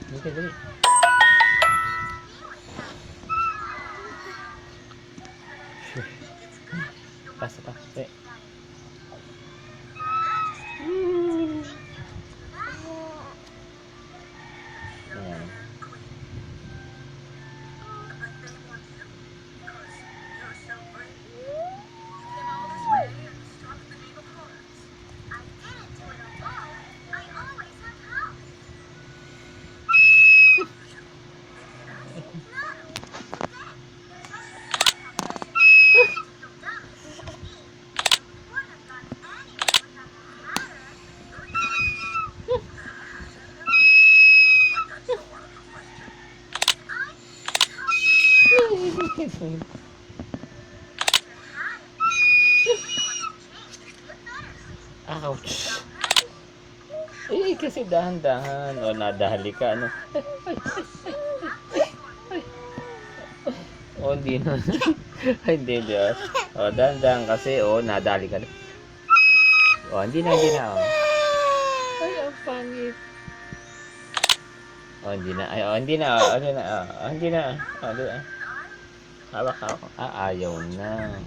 Dito, dali. Pasa pa. Dali. Ayan. Ouch! Eh, kasi dahan-dahan. O, nadahali ka, ano? O, hindi na. Ay, hindi, hindi. O, dahan-dahan kasi. O, nadali ka na. O, hindi na, hindi na. O. Ay, ang pangit. O, hindi na. Ay, o, hindi na. O, hindi na. O, hindi na. O, hindi na. Hawak, hawak. Ah, ayaw na.